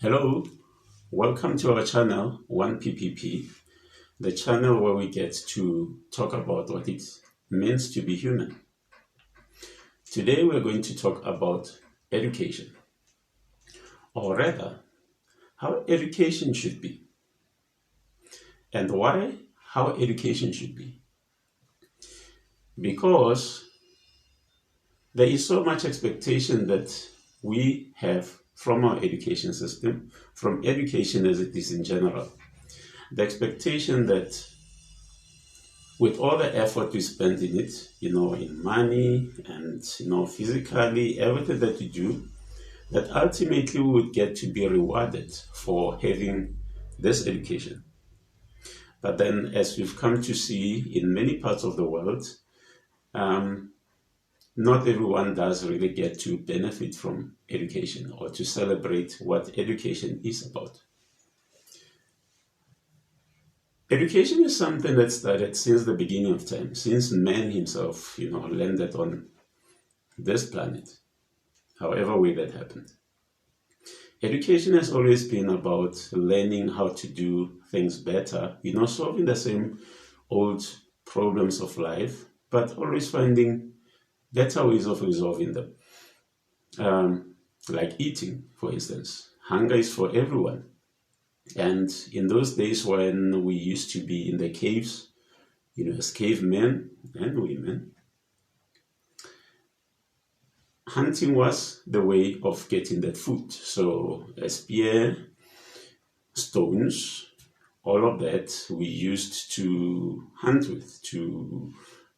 Hello, welcome to our channel 1PPP, the channel where we get to talk about what it means to be human. Today we're going to talk about education, or rather, how education should be, and why how education should be. Because there is so much expectation that we have from our education system, from education as it is in general. The expectation that with all the effort we spend in it, in money and, physically, everything that we do, that ultimately we would get to be rewarded for having this education. But then, as we've come to see in many parts of the world, not everyone does really get to benefit from education or to celebrate what education is about. Education is something that started since the beginning of time, since man himself, landed on this planet, however way that happened. Education has always been about learning how to do things better, solving the same old problems of life, but always finding better ways of resolving them. Like eating, for instance. Hunger is for everyone. And in those days when we used to be in the caves, as cavemen and women, hunting was the way of getting that food. So a spear, stones, all of that we used to hunt with, to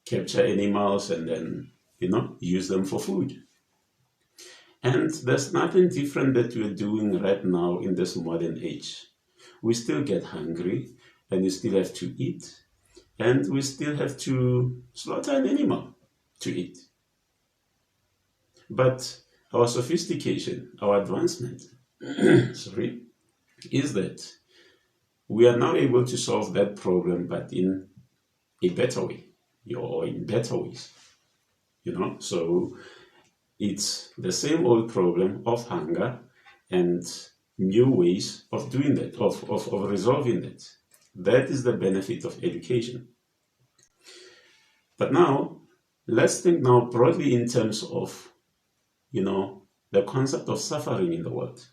capture animals and then, use them for food. And there's nothing different that we're doing right now in this modern age. We still get hungry and we still have to eat, and we still have to slaughter an animal to eat. But our sophistication, our advancement, is that we are now able to solve that problem, but in a better way, or in better ways. So it's the same old problem of hunger and new ways of doing that, of resolving that. That is the benefit of education. But now, let's think now broadly in terms of, the concept of suffering in the world.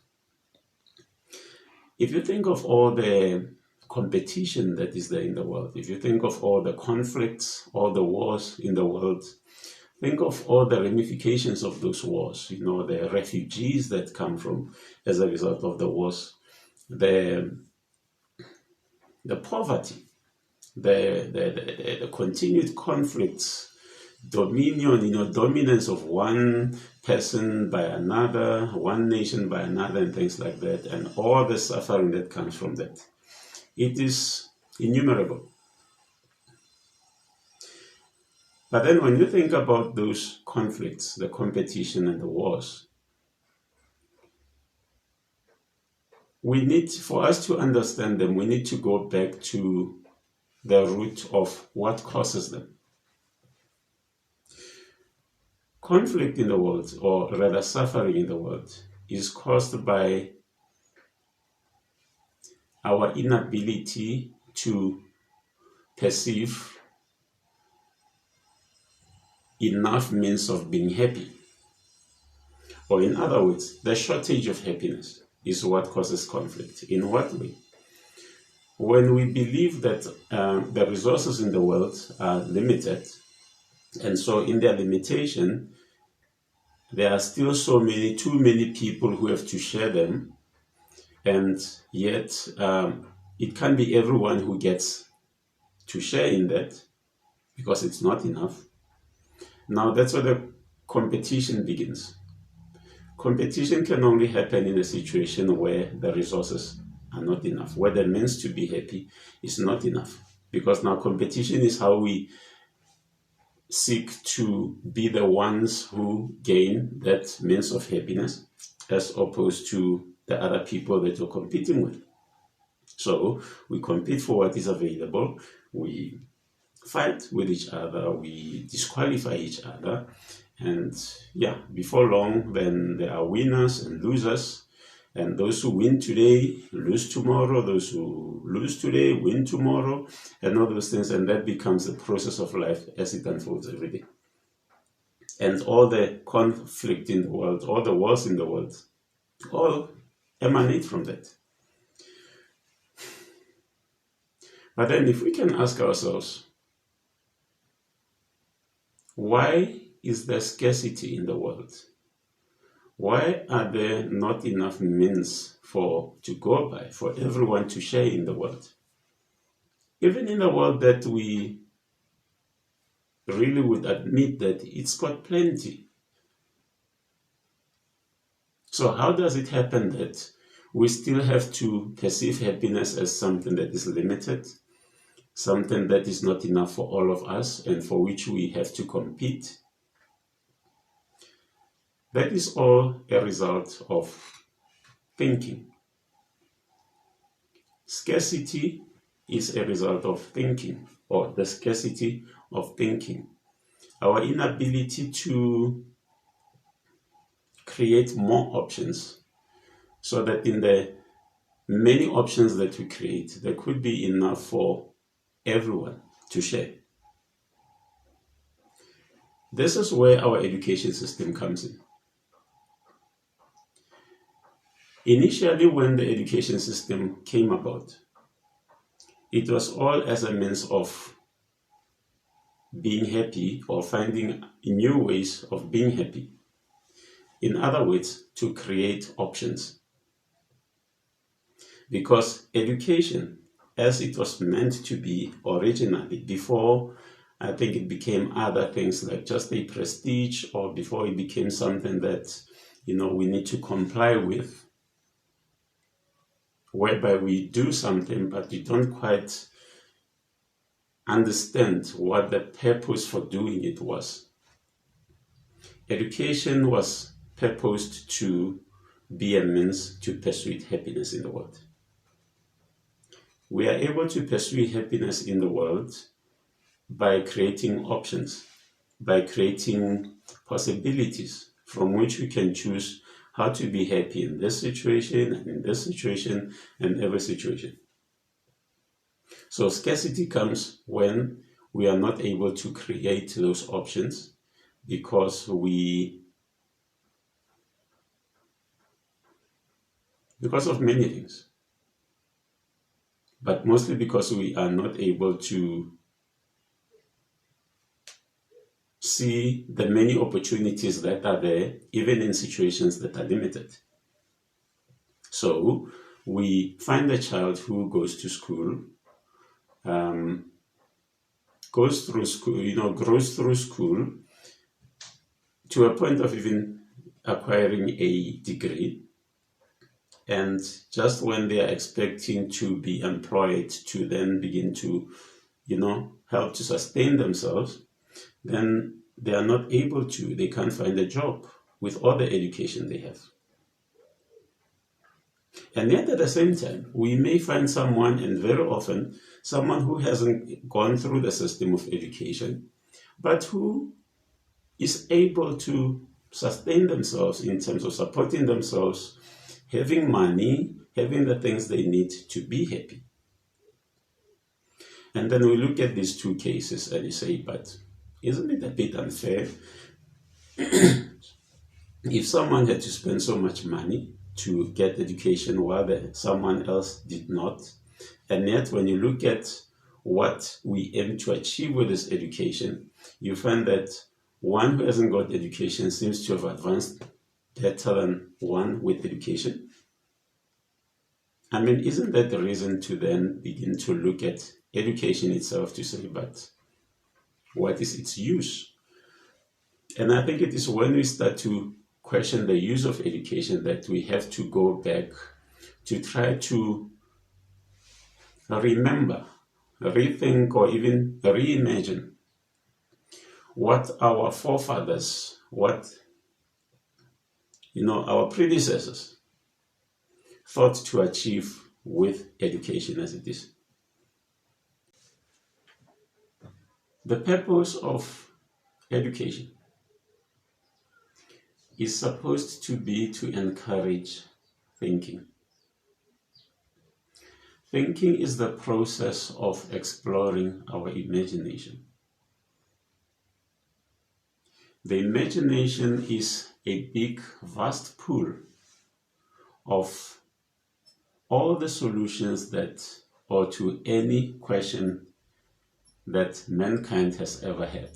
If you think of all the competition that is there in the world, if you think of all the conflicts, all the wars in the world, think of all the ramifications of those wars, the refugees that come from as a result of the wars, the poverty, the continued conflicts, dominion, dominance of one person by another, one nation by another, and things like that, and all the suffering that comes from that. It is innumerable. But then when you think about those conflicts, the competition and the wars, for us to understand them, we need to go back to the root of what causes them. Conflict in the world, or rather suffering in the world, is caused by our inability to perceive enough means of being happy. Or in other words, the shortage of happiness is what causes conflict. In what way? When we believe that the resources in the world are limited, and so in their limitation, there are still too many people who have to share them, and yet it can't be everyone who gets to share in that because it's not enough. Now that's where the competition begins. Competition can only happen in a situation where the resources are not enough, where the means to be happy is not enough. Because now competition is how we seek to be the ones who gain that means of happiness, as opposed to the other people that we're competing with. So we compete for what is available, we fight with each other, we disqualify each other, and before long then there are winners and losers, And those who win today lose tomorrow, those who lose today win tomorrow, and all those things. And that becomes the process of life as it unfolds every day. And all the conflict in the world, all the wars in the world, all emanate from that. But then if we can ask ourselves, why is there scarcity in the world? Why are there not enough means to go by for everyone to share in the world? Even in a world that we really would admit that it's got plenty. So how does it happen that we still have to perceive happiness as something that is limited, something that is not enough for all of us and for which we have to compete? That is all a result of thinking. Scarcity is a result of thinking, or the scarcity of thinking. Our inability to create more options so that in the many options that we create, there could be enough for everyone to share. This is where our education system comes in. Initially, when the education system came about, it was all as a means of being happy or finding new ways of being happy. In other words, to create options. Because education, as it was meant to be originally, before I think it became other things like just a prestige, or before it became something that, we need to comply with, whereby we do something but we don't quite understand what the purpose for doing it was. Education was purposed to be a means to pursue happiness in the world. We are able to pursue happiness in the world by creating options, by creating possibilities from which we can choose how to be happy in this situation and in this situation and every situation. So scarcity comes when we are not able to create those options because of many things, but mostly because we are not able to see the many opportunities that are there, even in situations that are limited. So we find a child who goes to school, goes through school, grows through school to a point of even acquiring a degree. And just when they are expecting to be employed to then begin to, help to sustain themselves, then they are not able to, they can't find a job with all the education they have. And yet at the same time, we may find someone, and very often, someone who hasn't gone through the system of education, but who is able to sustain themselves in terms of supporting themselves, having money, having the things they need to be happy. And then we look at these two cases and you say, but isn't it a bit unfair if someone had to spend so much money to get education while someone else did not? And yet when you look at what we aim to achieve with this education, you find that one who hasn't got education seems to have advanced better than one with education. I mean, isn't that the reason to then begin to look at education itself to say, but what is its use? And I think it is when we start to question the use of education that we have to go back to try to remember, rethink, or even reimagine what our forefathers, our predecessors thought to achieve with education as it is. The purpose of education is supposed to be to encourage thinking. Thinking is the process of exploring our imagination. The imagination is a big, vast pool of all the solutions to any question that mankind has ever had.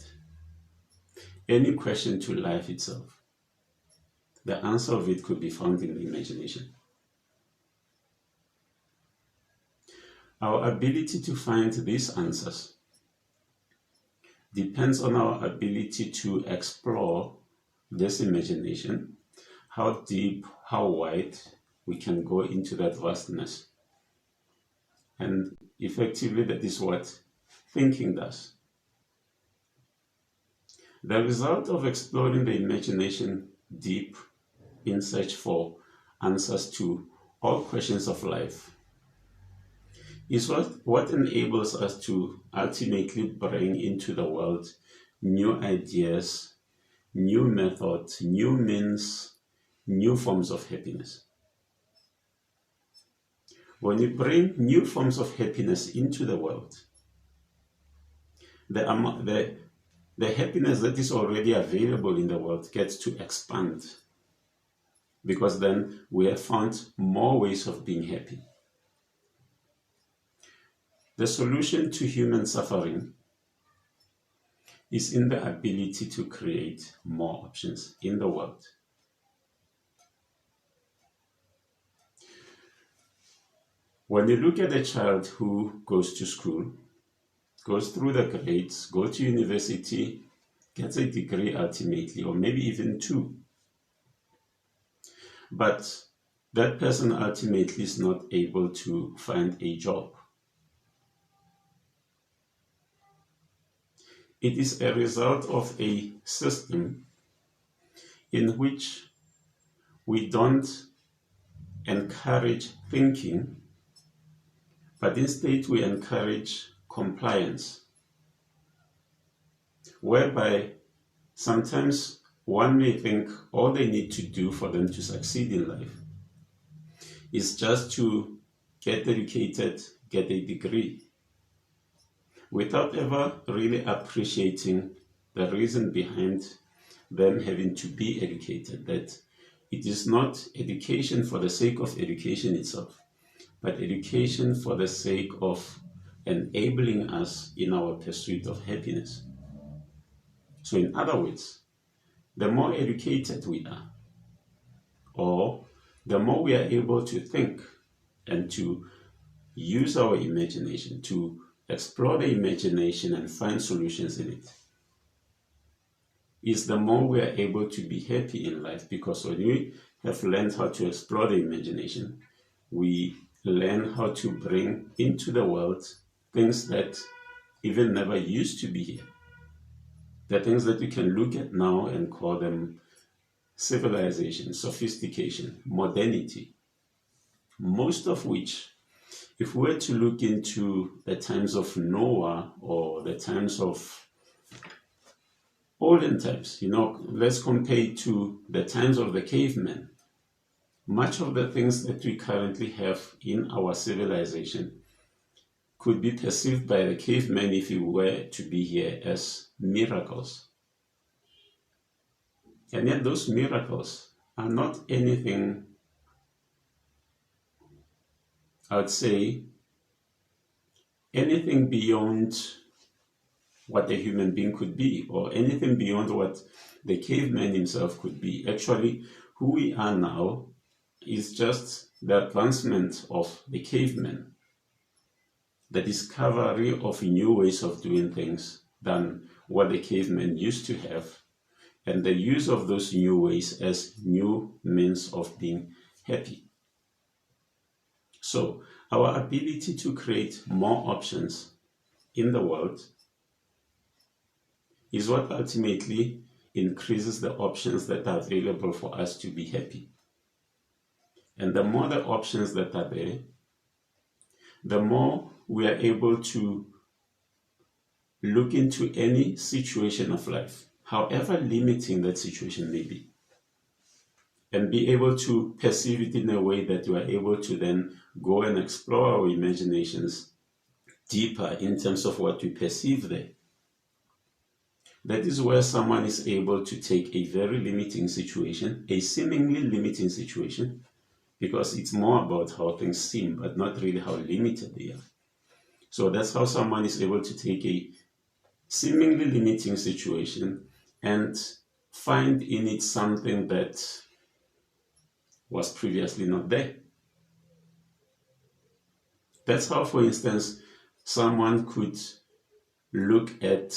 Any question to life itself. The answer of it could be found in the imagination. Our ability to find these answers depends on our ability to explore this imagination, how deep, how wide we can go into that vastness. And effectively, that is what thinking does. The result of exploring the imagination deep in search for answers to all questions of life is what enables us to ultimately bring into the world new ideas, new methods, new means, new forms of happiness. When you bring new forms of happiness into the world, the happiness that is already available in the world gets to expand, because then we have found more ways of being happy. The solution to human suffering is in the ability to create more options in the world. When you look at a child who goes to school, goes through the grades, goes to university, gets a degree ultimately, or maybe even two, but that person ultimately is not able to find a job. It is a result of a system in which we don't encourage thinking, but instead we encourage compliance, whereby sometimes one may think all they need to do for them to succeed in life is just to get educated, get a degree, without ever really appreciating the reason behind them having to be educated, that it is not education for the sake of education itself, but education for the sake of enabling us in our pursuit of happiness. So in other words, the more educated we are, or the more we are able to think and to use our imagination, to explore the imagination and find solutions in it, is the more we are able to be happy in life. Because when we have learned how to explore the imagination, we learn how to bring into the world things that even never used to be here. The things that we can look at now and call them civilization, sophistication, modernity, most of which, if we were to look into the times of Noah or the times of olden times, let's compare it to the times of the cavemen. Much of the things that we currently have in our civilization could be perceived by the cavemen, if he were to be here, as miracles. And yet those miracles are not anything, I would say, anything beyond what a human being could be, or anything beyond what the caveman himself could be. Actually, who we are now is just the advancement of the caveman, the discovery of new ways of doing things than what the cavemen used to have, and the use of those new ways as new means of being happy. So our ability to create more options in the world is what ultimately increases the options that are available for us to be happy. And the more the options that are there, the more we are able to look into any situation of life, however limiting that situation may be, and be able to perceive it in a way that you are able to then go and explore our imaginations deeper in terms of what we perceive there. That is where someone is able to take a very limiting situation, a seemingly limiting situation, because it's more about how things seem, but not really how limited they are. So that's how someone is able to take a seemingly limiting situation and find in it something that was previously not there. That's how, for instance, someone could look at,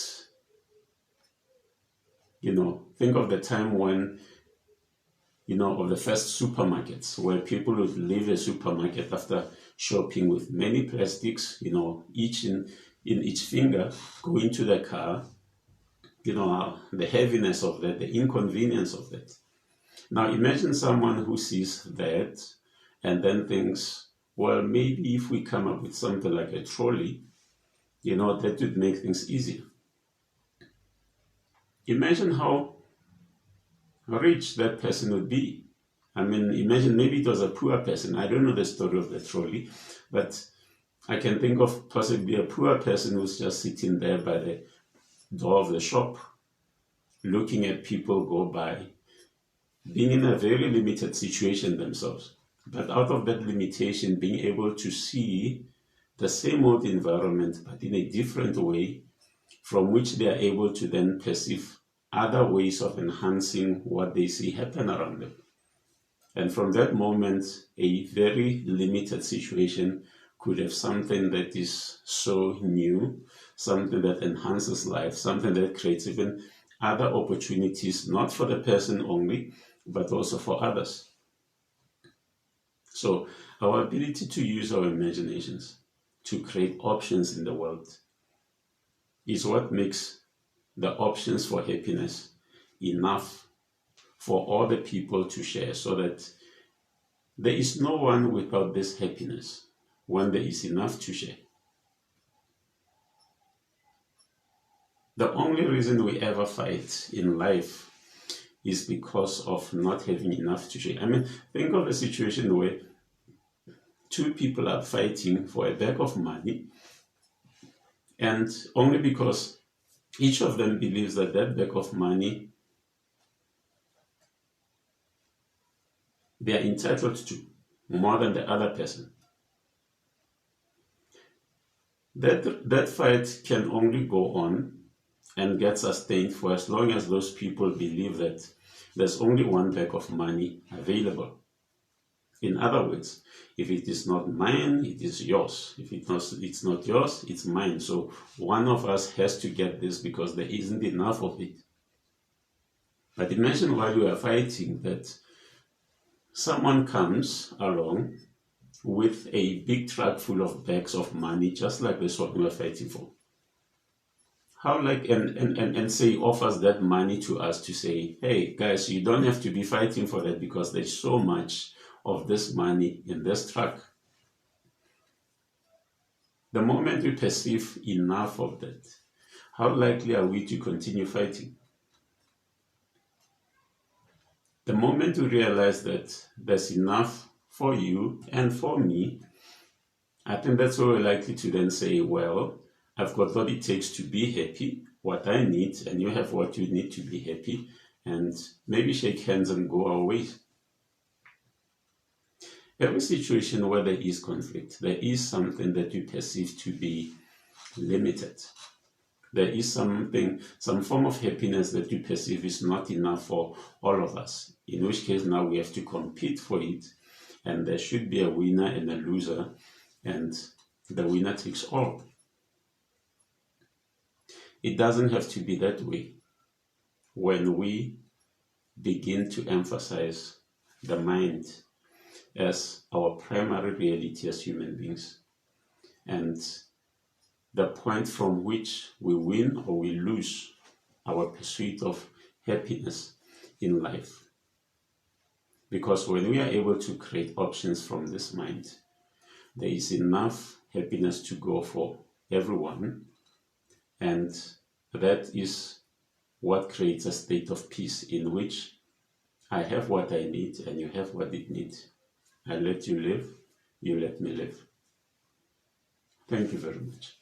think of the time when, of the first supermarkets, where people would leave a supermarket after shopping with many plastics, each in each finger, go into the car, the heaviness of that, the inconvenience of that. Now imagine someone who sees that and then thinks, well, maybe if we come up with something like a trolley, that would make things easier. Imagine how rich that person would be. I mean, imagine maybe it was a poor person. I don't know the story of the trolley, but I can think of possibly a poor person who's just sitting there by the door of the shop, looking at people go by, being in a very limited situation themselves. But out of that limitation, being able to see the same old environment, but in a different way, from which they are able to then perceive other ways of enhancing what they see happen around them. And from that moment, a very limited situation could have something that is so new, something that enhances life, something that creates even other opportunities, not for the person only, but also for others. So our ability to use our imaginations to create options in the world is what makes the options for happiness enough for all the people to share, so that there is no one without this happiness when there is enough to share. The only reason we ever fight in life is because of not having enough to share. I mean, think of a situation where two people are fighting for a bag of money, and only because each of them believes that that bag of money they are entitled to more than the other person. That fight can only go on and get sustained for as long as those people believe that there's only one bag of money available. In other words, if it is not mine, it is yours. If it's not yours, it's mine. So one of us has to get this because there isn't enough of it. But imagine while you are fighting that someone comes along with a big truck full of bags of money, just like this one we are fighting for. How and say offers that money to us to say, hey guys, you don't have to be fighting for that because there's so much of this money in this truck. The moment we perceive enough of that, how likely are we to continue fighting? The moment we realize that there's enough for you and for me, I think that's where we're likely to then say, well, I've got what it takes to be happy, what I need, and you have what you need to be happy, and maybe shake hands and go our ways. Every situation where there is conflict, there is something that you perceive to be limited. There is some form of happiness that you perceive is not enough for all of us, in which case now we have to compete for it, and there should be a winner and a loser, and the winner takes all. It doesn't have to be that way when we begin to emphasize the mind as our primary reality as human beings, and the point from which we win or we lose our pursuit of happiness in life. Because when we are able to create options from this mind, there is enough happiness to go for everyone, and that is what creates a state of peace in which I have what I need and you have what it needs. I let you live, you let me live. Thank you very much.